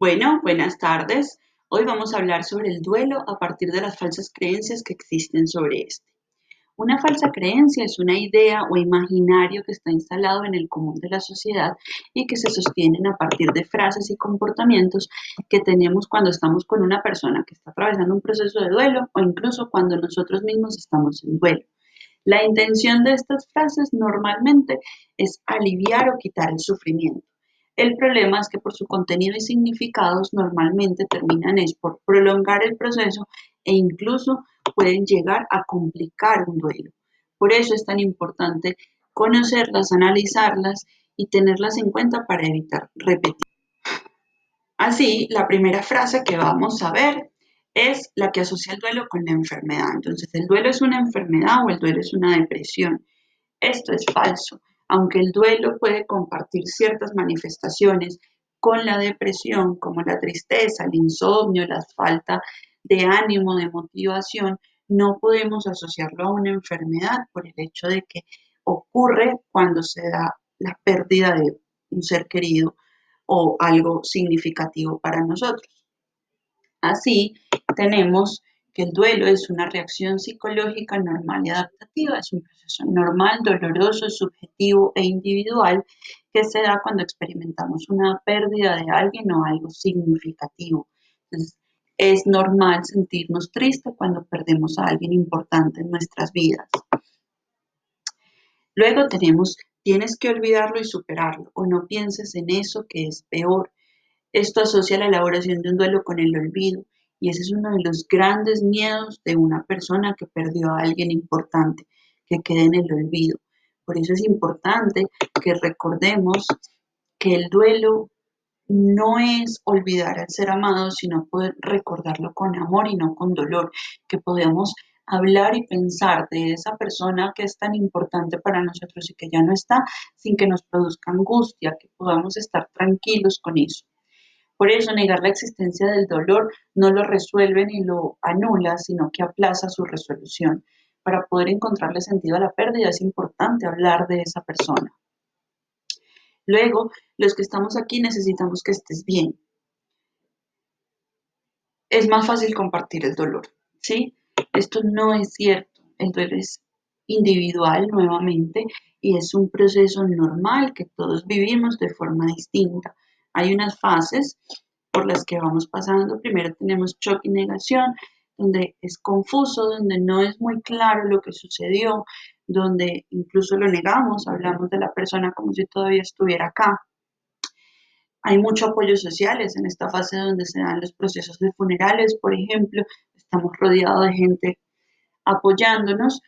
Bueno, buenas tardes. Hoy vamos a hablar sobre el duelo a partir de las falsas creencias que existen sobre este. Una falsa creencia es una idea o imaginario que está instalado en el común de la sociedad y que se sostienen a partir de frases y comportamientos que tenemos cuando estamos con una persona que está atravesando un proceso de duelo o incluso cuando nosotros mismos estamos en duelo. La intención de estas frases normalmente es aliviar o quitar el sufrimiento. El problema es que por su contenido y significados normalmente terminan es por prolongar el proceso e incluso pueden llegar a complicar un duelo. Por eso es tan importante conocerlas, analizarlas y tenerlas en cuenta para evitar repetir. Así, la primera frase que vamos a ver es la que asocia el duelo con la enfermedad. Entonces, ¿el duelo es una enfermedad o el duelo es una depresión? Esto es falso. Aunque el duelo puede compartir ciertas manifestaciones con la depresión, como la tristeza, el insomnio, la falta de ánimo, de motivación, no podemos asociarlo a una enfermedad por el hecho de que ocurre cuando se da la pérdida de un ser querido o algo significativo para nosotros. Así, tenemos que el duelo es una reacción psicológica normal y adaptativa, es un proceso normal, doloroso, subjetivo e individual que se da cuando experimentamos una pérdida de alguien o algo significativo. Entonces, es normal sentirnos tristes cuando perdemos a alguien importante en nuestras vidas. Luego tenemos, tienes que olvidarlo y superarlo, o no pienses en eso que es peor. Esto asocia la elaboración de un duelo con el olvido y ese es uno de los grandes miedos de una persona que perdió a alguien importante, que quede en el olvido. Por eso es importante que recordemos que el duelo no es olvidar al ser amado, sino poder recordarlo con amor y no con dolor, que podamos hablar y pensar de esa persona que es tan importante para nosotros y que ya no está, sin que nos produzca angustia, que podamos estar tranquilos con eso. Por eso, negar la existencia del dolor no lo resuelve ni lo anula, sino que aplaza su resolución. Para poder encontrarle sentido a la pérdida es importante hablar de esa persona. Luego, los que estamos aquí necesitamos que estés bien. Es más fácil compartir el dolor, ¿sí? Esto no es cierto. El dolor es individual nuevamente y es un proceso normal que todos vivimos de forma distinta. Hay unas fases por las que vamos pasando. Primero tenemos shock y negación, donde es confuso, donde no es muy claro lo que sucedió, donde incluso lo negamos, hablamos de la persona como si todavía estuviera acá. Hay mucho apoyo sociales en esta fase donde se dan los procesos de funerales, por ejemplo, estamos rodeados de gente apoyándonos,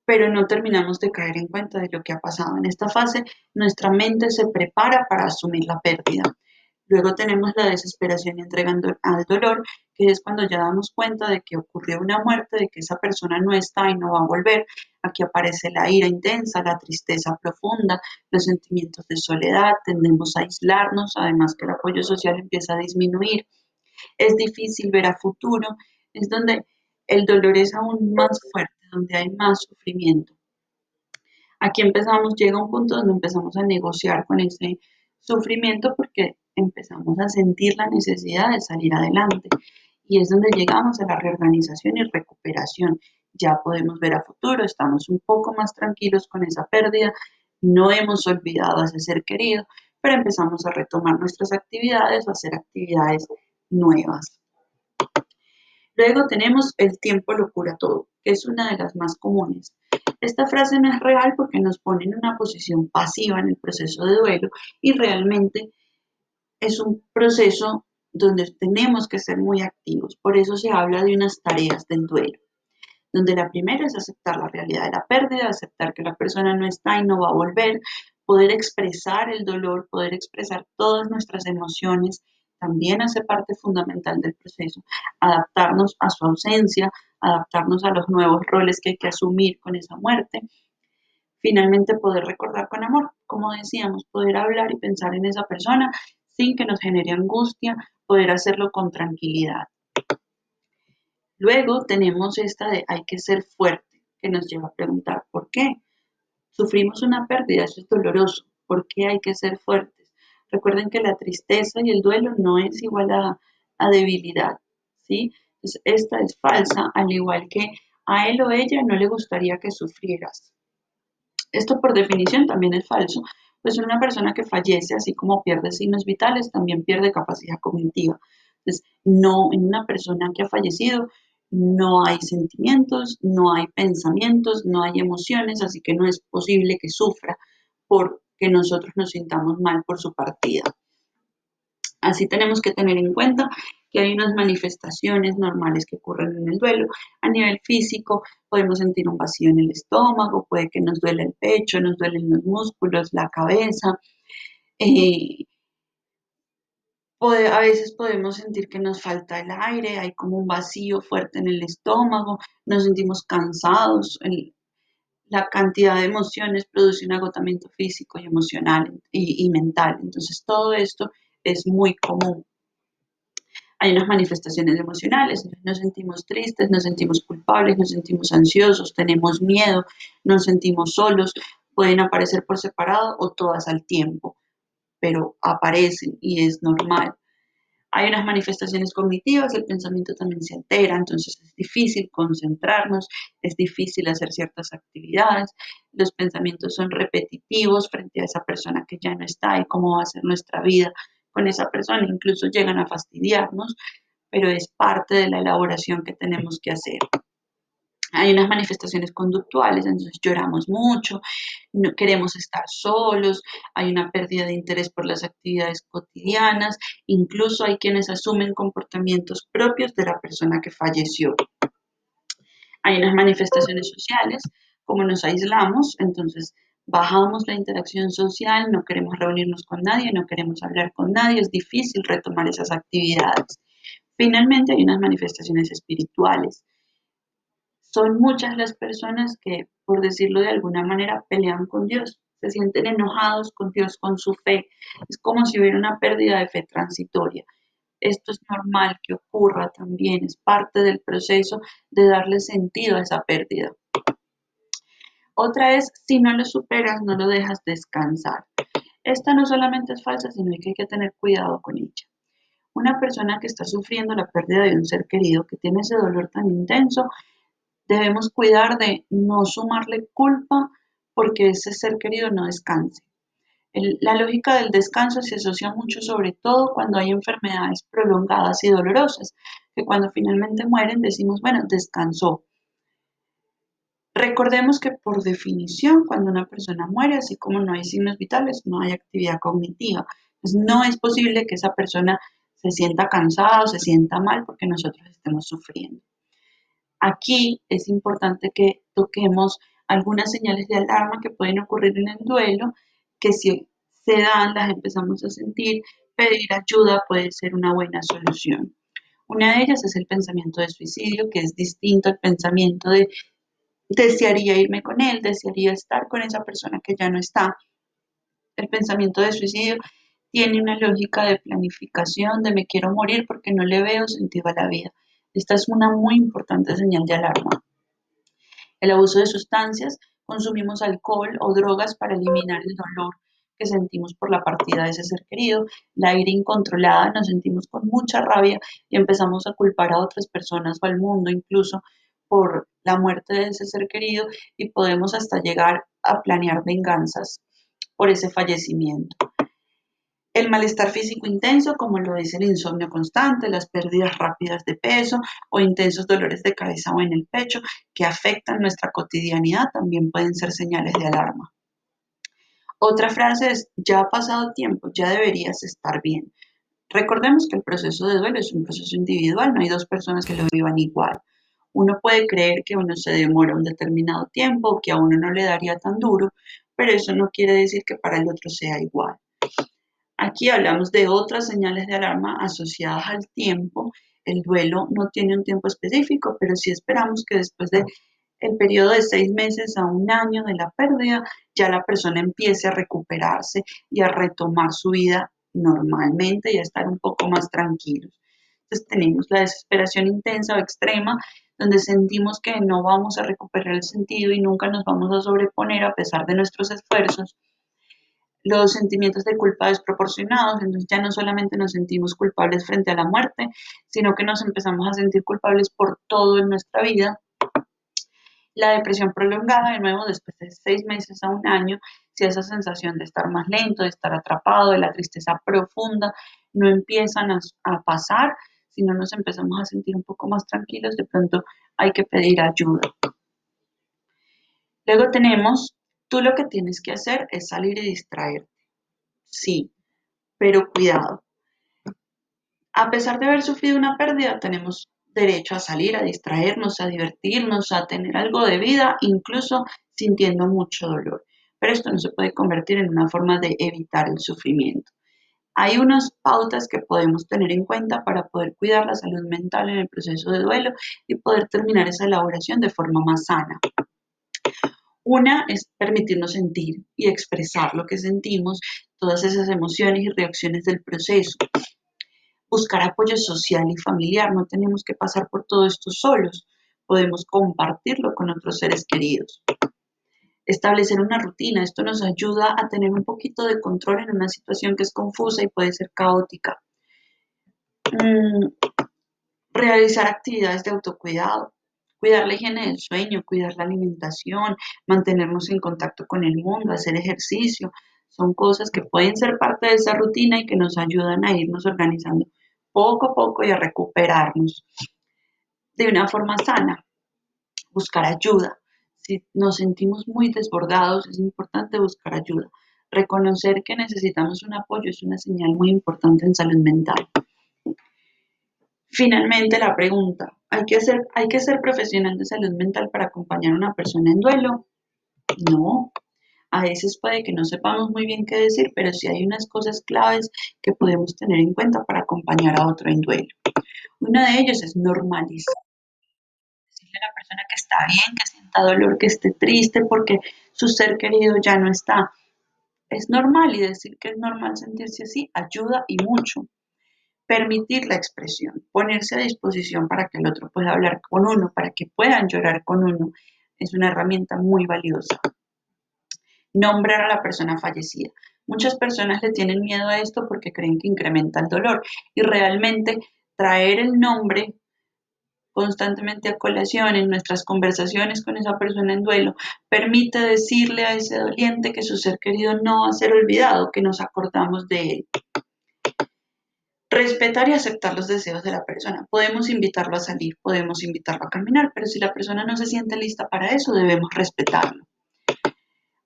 pero no terminamos de caer en cuenta de lo que ha pasado. En esta fase, nuestra mente se prepara para asumir la pérdida. Luego tenemos la desesperación y entregando al dolor, que es cuando ya damos cuenta de que ocurrió una muerte, de que esa persona no está y no va a volver. Aquí aparece la ira intensa, la tristeza profunda, los sentimientos de soledad, tendemos a aislarnos, además que el apoyo social empieza a disminuir. Es difícil ver a futuro, es donde el dolor es aún más fuerte, donde hay más sufrimiento. Aquí empezamos, llega un punto donde empezamos a negociar con ese sufrimiento porque empezamos a sentir la necesidad de salir adelante. Y es donde llegamos a la reorganización y recuperación. Ya podemos ver a futuro, estamos un poco más tranquilos con esa pérdida, no hemos olvidado a ese ser querido, pero empezamos a retomar nuestras actividades o a hacer actividades nuevas. Luego tenemos el tiempo lo cura todo, que es una de las más comunes. Esta frase no es real porque nos pone en una posición pasiva en el proceso de duelo y realmente es un proceso donde tenemos que ser muy activos. Por eso se habla de unas tareas del duelo, donde la primera es aceptar la realidad de la pérdida, aceptar que la persona no está y no va a volver, poder expresar el dolor, poder expresar todas nuestras emociones, también hace parte fundamental del proceso, adaptarnos a su ausencia, adaptarnos a los nuevos roles que hay que asumir con esa muerte. Finalmente, poder recordar con amor, como decíamos, poder hablar y pensar en esa persona sin que nos genere angustia, poder hacerlo con tranquilidad. Luego tenemos esta de hay que ser fuerte, que nos lleva a preguntar ¿por qué? Sufrimos una pérdida, eso es doloroso. ¿Por qué hay que ser fuertes? Recuerden que la tristeza y el duelo no es igual a debilidad, ¿sí? Entonces, esta es falsa, al igual que a él o ella no le gustaría que sufrieras. Esto por definición también es falso, pues una persona que fallece, así como pierde signos vitales, también pierde capacidad cognitiva. Entonces, no, en una persona que ha fallecido no hay sentimientos, no hay pensamientos, no hay emociones, así que no es posible que sufra porque nosotros nos sintamos mal por su partida. Así tenemos que tener en cuenta que hay unas manifestaciones normales que ocurren en el duelo. A nivel físico, podemos sentir un vacío en el estómago, puede que nos duele el pecho, nos duelen los músculos, la cabeza. Eh, a veces podemos sentir que nos falta el aire, hay como un vacío fuerte en el estómago, nos sentimos cansados. La cantidad de emociones produce un agotamiento físico y emocional y mental. Entonces, todo esto es muy común. Hay unas manifestaciones emocionales, nos sentimos tristes, nos sentimos culpables, nos sentimos ansiosos, tenemos miedo, nos sentimos solos, pueden aparecer por separado o todas al tiempo, pero aparecen y es normal. Hay unas manifestaciones cognitivas, el pensamiento también se altera, entonces es difícil concentrarnos, es difícil hacer ciertas actividades, los pensamientos son repetitivos frente a esa persona que ya no está y cómo va a ser nuestra vida con esa persona, incluso llegan a fastidiarnos, pero es parte de la elaboración que tenemos que hacer. Hay unas manifestaciones conductuales, entonces lloramos mucho, no queremos estar solos, hay una pérdida de interés por las actividades cotidianas, incluso hay quienes asumen comportamientos propios de la persona que falleció. Hay unas manifestaciones sociales, como nos aislamos, entonces bajamos la interacción social, no queremos reunirnos con nadie, no queremos hablar con nadie, es difícil retomar esas actividades. Finalmente hay unas manifestaciones espirituales. Son muchas las personas que, por decirlo de alguna manera, pelean con Dios, se sienten enojados con Dios, con su fe. Es como si hubiera una pérdida de fe transitoria. Esto es normal que ocurra también, es parte del proceso de darle sentido a esa pérdida. Otra es, si no lo superas, no lo dejas descansar. Esta no solamente es falsa, sino que hay que tener cuidado con ella. Una persona que está sufriendo la pérdida de un ser querido, que tiene ese dolor tan intenso, debemos cuidar de no sumarle culpa porque ese ser querido no descanse. La lógica del descanso se asocia mucho sobre todo cuando hay enfermedades prolongadas y dolorosas, que cuando finalmente mueren decimos, bueno, descansó. Recordemos que por definición, cuando una persona muere, así como no hay signos vitales, no hay actividad cognitiva. Entonces, no es posible que esa persona se sienta cansada o se sienta mal porque nosotros estemos sufriendo. Aquí es importante que toquemos algunas señales de alarma que pueden ocurrir en el duelo, que si se dan, las empezamos a sentir, pedir ayuda puede ser una buena solución. Una de ellas es el pensamiento de suicidio, que es distinto al pensamiento de desearía irme con él, desearía estar con esa persona que ya no está. El pensamiento de suicidio tiene una lógica de planificación, de me quiero morir porque no le veo sentido a la vida. Esta es una muy importante señal de alarma. El abuso de sustancias, consumimos alcohol o drogas para eliminar el dolor que sentimos por la partida de ese ser querido, la ira incontrolada, nos sentimos con mucha rabia y empezamos a culpar a otras personas o al mundo incluso por la muerte de ese ser querido y podemos hasta llegar a planear venganzas por ese fallecimiento. El malestar físico intenso, como lo es el insomnio constante, las pérdidas rápidas de peso o intensos dolores de cabeza o en el pecho que afectan nuestra cotidianidad, también pueden ser señales de alarma. Otra frase es, ya ha pasado tiempo, ya deberías estar bien. Recordemos que el proceso de duelo es un proceso individual, no hay dos personas que lo vivan igual. Uno puede creer que uno se demora un determinado tiempo, que a uno no le daría tan duro, pero eso no quiere decir que para el otro sea igual. Aquí hablamos de otras señales de alarma asociadas al tiempo. El duelo no tiene un tiempo específico, pero sí esperamos que después del periodo de 6 meses a un año de la pérdida, ya la persona empiece a recuperarse y a retomar su vida normalmente y a estar un poco más tranquilos. Entonces tenemos la desesperación intensa o extrema, donde sentimos que no vamos a recuperar el sentido y nunca nos vamos a sobreponer a pesar de nuestros esfuerzos. los sentimientos de culpa desproporcionados, entonces ya no solamente nos sentimos culpables frente a la muerte, sino que nos empezamos a sentir culpables por todo en nuestra vida. La depresión prolongada, de nuevo, después de 6 meses a un año, si esa sensación de estar más lento, de estar atrapado, de la tristeza profunda, no empiezan a pasar, sino nos empezamos a sentir un poco más tranquilos, de pronto hay que pedir ayuda. Luego tenemos, tú lo que tienes que hacer es salir y distraerte. Sí, pero cuidado. A pesar de haber sufrido una pérdida, tenemos derecho a salir, a distraernos, a divertirnos, a tener algo de vida, incluso sintiendo mucho dolor. Pero esto no se puede convertir en una forma de evitar el sufrimiento. Hay unas pautas que podemos tener en cuenta para poder cuidar la salud mental en el proceso de duelo y poder terminar esa elaboración de forma más sana. Una es permitirnos sentir y expresar lo que sentimos, todas esas emociones y reacciones del proceso. Buscar apoyo social y familiar, no tenemos que pasar por todo esto solos, podemos compartirlo con otros seres queridos. Establecer una rutina, esto nos ayuda a tener un poquito de control en una situación que es confusa y puede ser caótica. Realizar actividades de autocuidado, cuidar la higiene del sueño, cuidar la alimentación, mantenernos en contacto con el mundo, hacer ejercicio, son cosas que pueden ser parte de esa rutina y que nos ayudan a irnos organizando poco a poco y a recuperarnos de una forma sana. Buscar ayuda. Si nos sentimos muy desbordados, es importante buscar ayuda. Reconocer que necesitamos un apoyo es una señal muy importante en salud mental. Finalmente, la pregunta, ¿hay que ser profesional de salud mental para acompañar a una persona en duelo? No, a veces puede que no sepamos muy bien qué decir, pero sí hay unas cosas claves que podemos tener en cuenta para acompañar a otro en duelo. Una de ellas es normalizar. Decirle a la persona que está bien, que sienta dolor, que esté triste porque su ser querido ya no está. Es normal y decir que es normal sentirse así ayuda y mucho. Permitir la expresión, ponerse a disposición para que el otro pueda hablar con uno, para que puedan llorar con uno, es una herramienta muy valiosa. Nombrar a la persona fallecida. Muchas personas le tienen miedo a esto porque creen que incrementa el dolor y realmente traer el nombre constantemente a colación en nuestras conversaciones con esa persona en duelo permite decirle a ese doliente que su ser querido no va a ser olvidado, que nos acordamos de él. Respetar y aceptar los deseos de la persona. Podemos invitarlo a salir, podemos invitarlo a caminar, pero si la persona no se siente lista para eso, debemos respetarlo.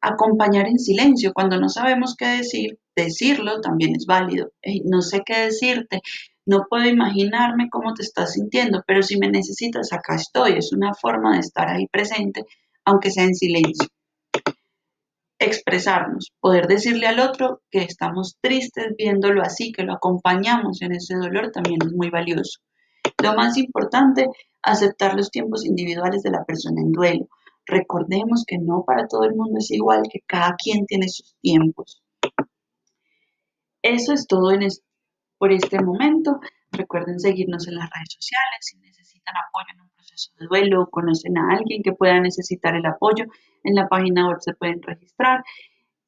Acompañar en silencio. Cuando no sabemos qué decir, decirlo también es válido. No sé qué decirte, no puedo imaginarme cómo te estás sintiendo, pero si me necesitas, acá estoy. Es una forma de estar ahí presente, aunque sea en silencio. Expresarnos, poder decirle al otro que estamos tristes viéndolo así, que lo acompañamos en ese dolor también es muy valioso. Lo más importante, aceptar los tiempos individuales de la persona en duelo. Recordemos que no para todo el mundo es igual, que cada quien tiene sus tiempos. Eso es todo por este momento. Recuerden seguirnos en las redes sociales. Si necesitan apoyo en un proceso de duelo o conocen a alguien que pueda necesitar el apoyo, en la página web se pueden registrar.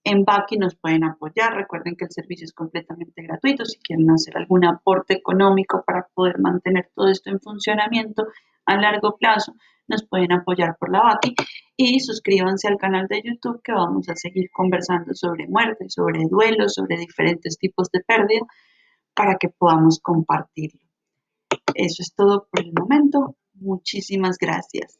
En Baki nos pueden apoyar. Recuerden que el servicio es completamente gratuito. Si quieren hacer algún aporte económico para poder mantener todo esto en funcionamiento a largo plazo, nos pueden apoyar por la Baki. Y suscríbanse al canal de YouTube que vamos a seguir conversando sobre muerte, sobre duelo, sobre diferentes tipos de pérdida para que podamos compartirlo. Eso es todo por el momento. Muchísimas gracias.